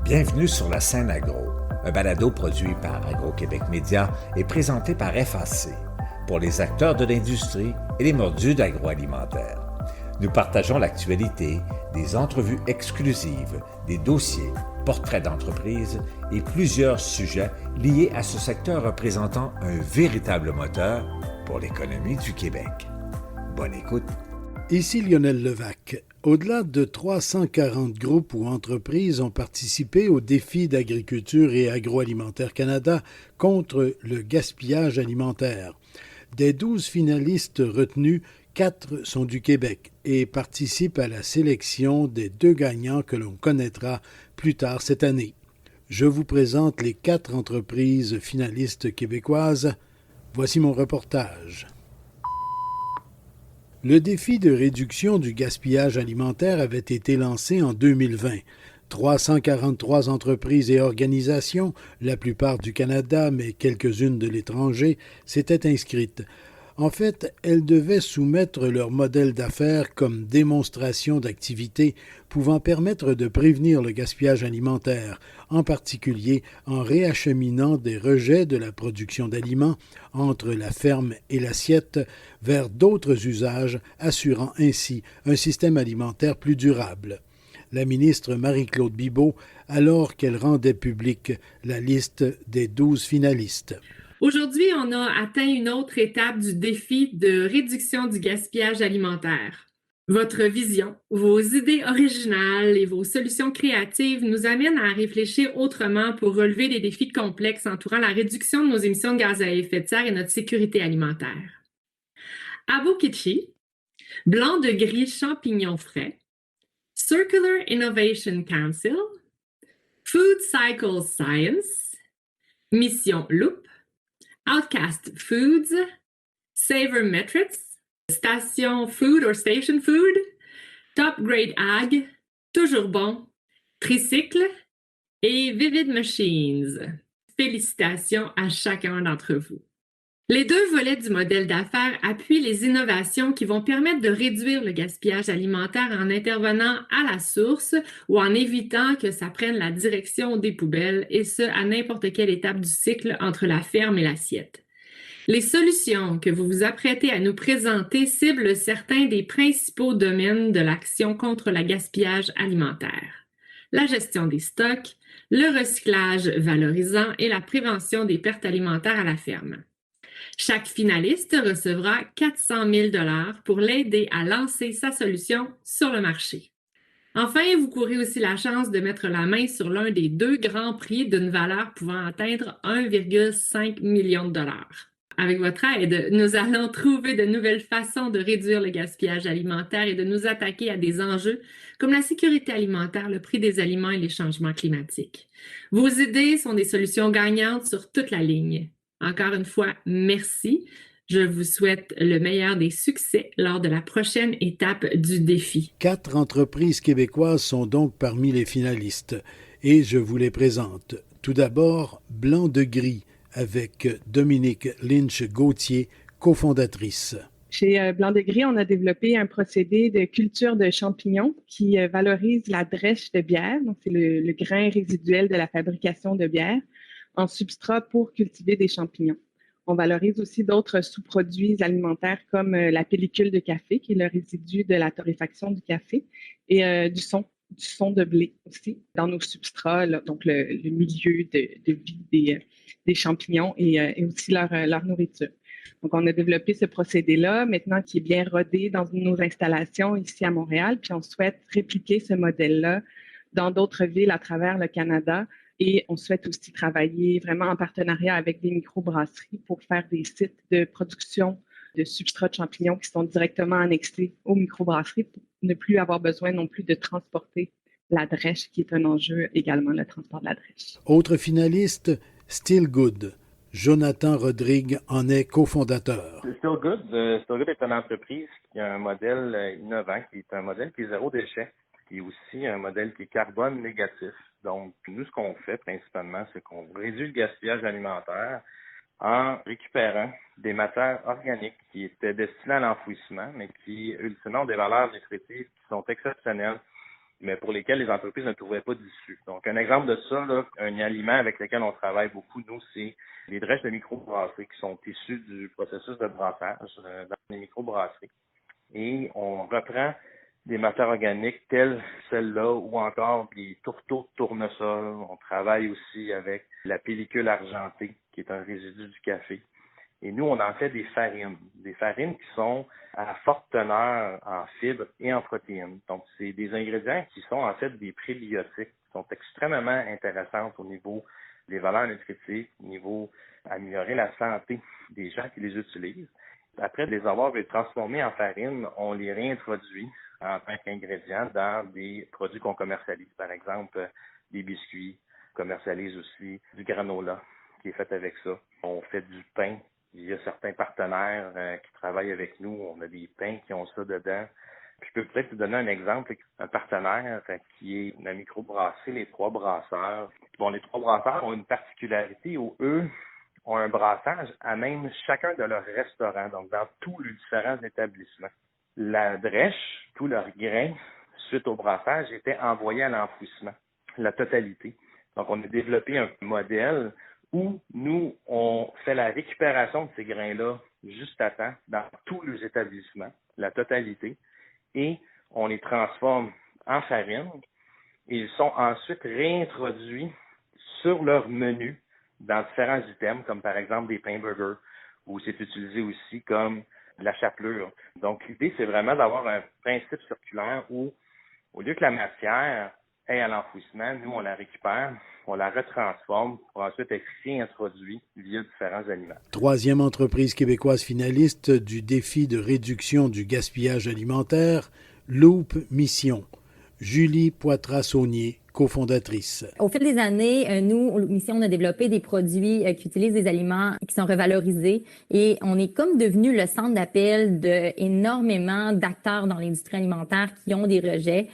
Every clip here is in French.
Bienvenue sur la scène agro, un balado produit par Agro-Québec Média et présenté par FAC, pour les acteurs de l'industrie et les mordus d'agroalimentaire. Nous partageons l'actualité, des entrevues exclusives, des dossiers, portraits d'entreprises et plusieurs sujets liés à ce secteur représentant un véritable moteur pour l'économie du Québec. Bonne écoute. Ici Lionel Levac. Au-delà de 340 groupes ou entreprises ont participé au défi d'Agriculture et Agroalimentaire Canada contre le gaspillage alimentaire. Des 12 finalistes retenus, 4 sont du Québec et participent à la sélection des 2 gagnants que l'on connaîtra plus tard cette année. Je vous présente les 4 entreprises finalistes québécoises. Voici mon reportage. Le défi de réduction du gaspillage alimentaire avait été lancé en 2020. 343 entreprises et organisations, la plupart du Canada, mais quelques-unes de l'étranger, s'étaient inscrites. En fait, elles devaient soumettre leur modèle d'affaires comme démonstration d'activité pouvant permettre de prévenir le gaspillage alimentaire, en particulier en réacheminant des rejets de la production d'aliments entre la ferme et l'assiette vers d'autres usages, assurant ainsi un système alimentaire plus durable. La ministre Marie-Claude Bibeau, alors qu'elle rendait publique la liste des 12 finalistes. Aujourd'hui, on a atteint une autre étape du défi de réduction du gaspillage alimentaire. Votre vision, vos idées originales et vos solutions créatives nous amènent à réfléchir autrement pour relever les défis complexes entourant la réduction de nos émissions de gaz à effet de serre et notre sécurité alimentaire. Abo-Kitchi, blanc de gris champignons frais, Circular Innovation Council, Food Cycle Science, Mission Loop, Outcast Foods, Savor Metrics, Station Food or Station Food, Top Grade Ag, Toujours Bon, Tricycle et Vivid Machines. Félicitations à chacun d'entre vous. Les 2 volets du modèle d'affaires appuient les innovations qui vont permettre de réduire le gaspillage alimentaire en intervenant à la source ou en évitant que ça prenne la direction des poubelles, et ce, à n'importe quelle étape du cycle entre la ferme et l'assiette. Les solutions que vous vous apprêtez à nous présenter ciblent certains des principaux domaines de l'action contre le gaspillage alimentaire: la gestion des stocks, le recyclage valorisant et la prévention des pertes alimentaires à la ferme. Chaque finaliste recevra 400 000 $ pour l'aider à lancer sa solution sur le marché. Enfin, vous courez aussi la chance de mettre la main sur l'un des 2 grands prix d'une valeur pouvant atteindre 1,5 million de $. Avec votre aide, nous allons trouver de nouvelles façons de réduire le gaspillage alimentaire et de nous attaquer à des enjeux comme la sécurité alimentaire, le prix des aliments et les changements climatiques. Vos idées sont des solutions gagnantes sur toute la ligne. Encore une fois, merci. Je vous souhaite le meilleur des succès lors de la prochaine étape du défi. 4 entreprises québécoises sont donc parmi les finalistes et je vous les présente. Tout d'abord, Blanc de Gris avec Dominique Lynch-Gauthier, cofondatrice. Chez Blanc de Gris, on a développé un procédé de culture de champignons qui valorise la drèche de bière, donc c'est le grain résiduel de la fabrication de bière, en substrat pour cultiver des champignons. On valorise aussi d'autres sous-produits alimentaires comme la pellicule de café, qui est le résidu de la torréfaction du café, et du son de blé aussi dans nos substrats, là, donc le milieu de vie des champignons et aussi leur nourriture. Donc, on a développé ce procédé-là, maintenant qui est bien rodé dans nos installations ici à Montréal, puis on souhaite répliquer ce modèle-là dans d'autres villes à travers le Canada. Et on souhaite aussi travailler vraiment en partenariat avec des microbrasseries pour faire des sites de production de substrats de champignons qui sont directement annexés aux microbrasseries pour ne plus avoir besoin non plus de transporter la drèche, qui est un enjeu également, le transport de la drèche. Autre finaliste, Still Good. Jonathan Rodrigue en est cofondateur. Still Good est une entreprise qui a un modèle innovant, qui est un modèle qui est 0 déchet, qui est aussi un modèle qui est carbone négatif. Donc, nous, ce qu'on fait principalement, c'est qu'on réduit le gaspillage alimentaire en récupérant des matières organiques qui étaient destinées à l'enfouissement, mais qui, ultimement, ont des valeurs nutritives qui sont exceptionnelles mais pour lesquels les entreprises ne trouvaient pas d'issue. Donc, un exemple de ça, là, un aliment avec lequel on travaille beaucoup, nous, c'est les drèches de microbrasserie qui sont issues du processus de brassage dans les microbrasseries. Et on reprend des matières organiques telles celles-là ou encore des tourteaux de tournesol. On travaille aussi avec la pellicule argentée, qui est un résidu du café. Et nous, on en fait des farines qui sont à forte teneur en fibres et en protéines. Donc, c'est des ingrédients qui sont en fait des prébiotiques, qui sont extrêmement intéressants au niveau des valeurs nutritives, au niveau améliorer la santé des gens qui les utilisent. Après les avoir transformés en farine, on les réintroduit en tant qu'ingrédients dans des produits qu'on commercialise. Par exemple, des biscuits, on commercialise aussi du granola qui est fait avec ça. On fait du pain. Il y a certains partenaires qui travaillent avec nous. On a des pains qui ont ça dedans. Puis je peux peut-être vous donner un exemple. Un partenaire qui est la microbrasserie Les Trois Brasseurs. Bon, les Trois Brasseurs ont une particularité où eux ont un brassage à même chacun de leurs restaurants, donc dans tous les différents établissements. La drèche, tous leurs grains, suite au brassage, étaient envoyés à l'enfouissement, la totalité. Donc, on a développé un modèle où nous, on fait la récupération de ces grains-là juste à temps dans tous les établissements, la totalité, et on les transforme en farine. Et ils sont ensuite réintroduits sur leur menu dans différents items, comme par exemple des pains burgers, où c'est utilisé aussi comme de la chapelure. Donc, l'idée, c'est vraiment d'avoir un principe circulaire où, au lieu que la matière aille à l'enfouissement, nous, on la récupère, on la retransforme pour ensuite être réintroduite via différents aliments. Troisième entreprise québécoise finaliste du défi de réduction du gaspillage alimentaire, Loop Mission. Julie Poitras-Saunier, cofondatrice. Au fil des années, nous, Mission, on a développé des produits qui utilisent des aliments qui sont revalorisés et on est comme devenu le centre d'appel d'énormément d'acteurs dans l'industrie alimentaire qui ont des rejets.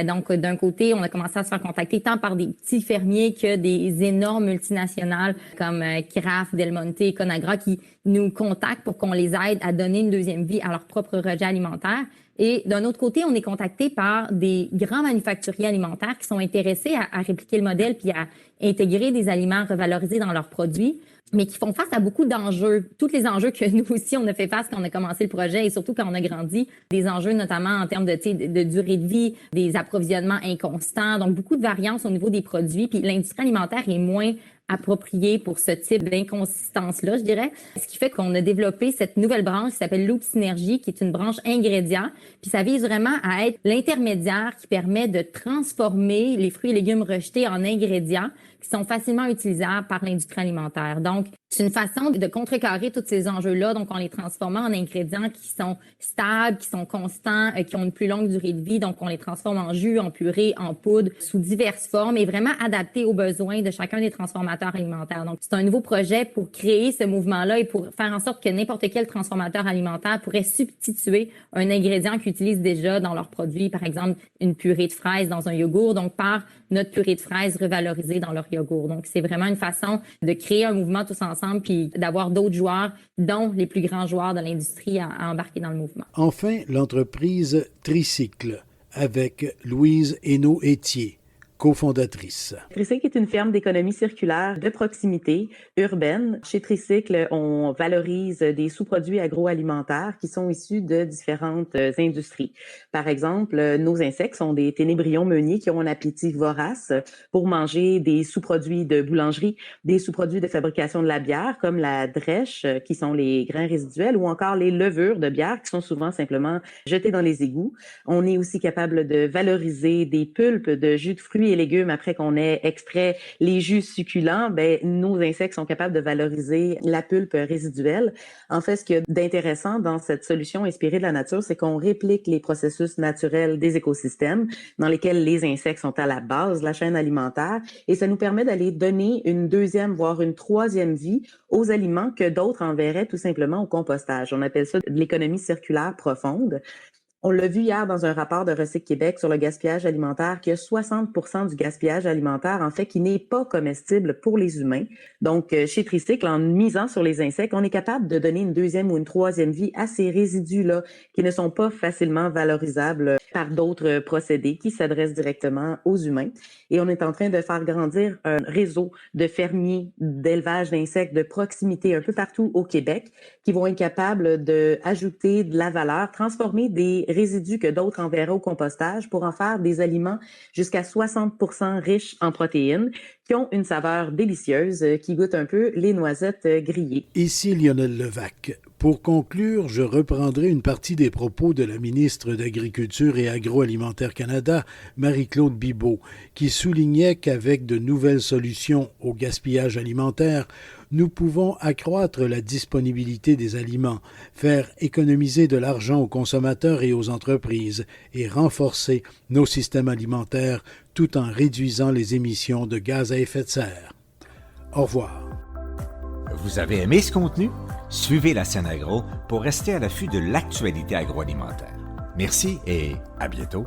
Donc, d'un côté, on a commencé à se faire contacter tant par des petits fermiers que des énormes multinationales comme Kraft, Del Monte, Conagra qui nous contactent pour qu'on les aide à donner une deuxième vie à leur propre rejet alimentaire. Et d'un autre côté, on est contacté par des grands manufacturiers alimentaires qui sont intéressés à répliquer le modèle puis à intégrer des aliments revalorisés dans leurs produits, mais qui font face à beaucoup d'enjeux. Tous les enjeux que nous aussi, on a fait face quand on a commencé le projet et surtout quand on a grandi. Des enjeux notamment en termes de durée de vie, des approvisionnements inconstants, donc beaucoup de variances au niveau des produits. Puis l'industrie alimentaire est moins approprié pour ce type d'inconsistance-là, je dirais. Ce qui fait qu'on a développé cette nouvelle branche qui s'appelle Loop Synergie, qui est une branche ingrédients. Puis ça vise vraiment à être l'intermédiaire qui permet de transformer les fruits et légumes rejetés en ingrédients qui sont facilement utilisables par l'industrie alimentaire. Donc, c'est une façon de contrecarrer tous ces enjeux-là, donc en les transformant en ingrédients qui sont stables, qui sont constants, qui ont une plus longue durée de vie. Donc, on les transforme en jus, en purée, en poudre, sous diverses formes et vraiment adaptés aux besoins de chacun des transformateurs alimentaires. Donc, c'est un nouveau projet pour créer ce mouvement-là et pour faire en sorte que n'importe quel transformateur alimentaire pourrait substituer un ingrédient qu'ils utilisent déjà dans leurs produits, par exemple une purée de fraises dans un yogourt, donc par notre purée de fraises revalorisée dans leur yogourt. Donc, c'est vraiment une façon de créer un mouvement tous ensemble puis d'avoir d'autres joueurs, dont les plus grands joueurs de l'industrie, à embarquer dans le mouvement. Enfin, l'entreprise Tricycle avec Louise Hainaut-Étier, cofondatrice. Tricycle est une ferme d'économie circulaire de proximité urbaine. Chez Tricycle, on valorise des sous-produits agroalimentaires qui sont issus de différentes industries. Par exemple, nos insectes sont des ténébrions meuniers qui ont un appétit vorace pour manger des sous-produits de boulangerie, des sous-produits de fabrication de la bière, comme la drèche, qui sont les grains résiduels, ou encore les levures de bière, qui sont souvent simplement jetées dans les égouts. On est aussi capable de valoriser des pulpes de jus de fruits et légumes après qu'on ait extrait les jus succulents. Nos insectes sont capables de valoriser la pulpe résiduelle. En fait, ce qu'il y a d'intéressant dans cette solution inspirée de la nature, c'est qu'on réplique les processus naturels des écosystèmes dans lesquels les insectes sont à la base de la chaîne alimentaire et ça nous permet d'aller donner une deuxième, voire une troisième vie aux aliments que d'autres enverraient tout simplement au compostage. On appelle ça de l'économie circulaire profonde. On l'a vu hier dans un rapport de Recycle Québec sur le gaspillage alimentaire qu'il y a 60% du gaspillage alimentaire, en fait, qui n'est pas comestible pour les humains. Donc, chez Tricycle, en misant sur les insectes, on est capable de donner une deuxième ou une troisième vie à ces résidus-là qui ne sont pas facilement valorisables par d'autres procédés qui s'adressent directement aux humains. Et on est en train de faire grandir un réseau de fermiers d'élevage d'insectes de proximité un peu partout au Québec qui vont être capables d'ajouter de la valeur, transformer des résidus que d'autres enverraient au compostage pour en faire des aliments jusqu'à 60% riches en protéines qui ont une saveur délicieuse qui goûte un peu les noisettes grillées. Ici Lionel Levac. Pour conclure, je reprendrai une partie des propos de la ministre d'Agriculture et Agroalimentaire Canada, Marie-Claude Bibeau, qui soulignait qu'avec de nouvelles solutions au gaspillage alimentaire, nous pouvons accroître la disponibilité des aliments, faire économiser de l'argent aux consommateurs et aux entreprises et renforcer nos systèmes alimentaires tout en réduisant les émissions de gaz à effet de serre. Au revoir. Vous avez aimé ce contenu? Suivez la scène agro pour rester à l'affût de l'actualité agroalimentaire. Merci et à bientôt.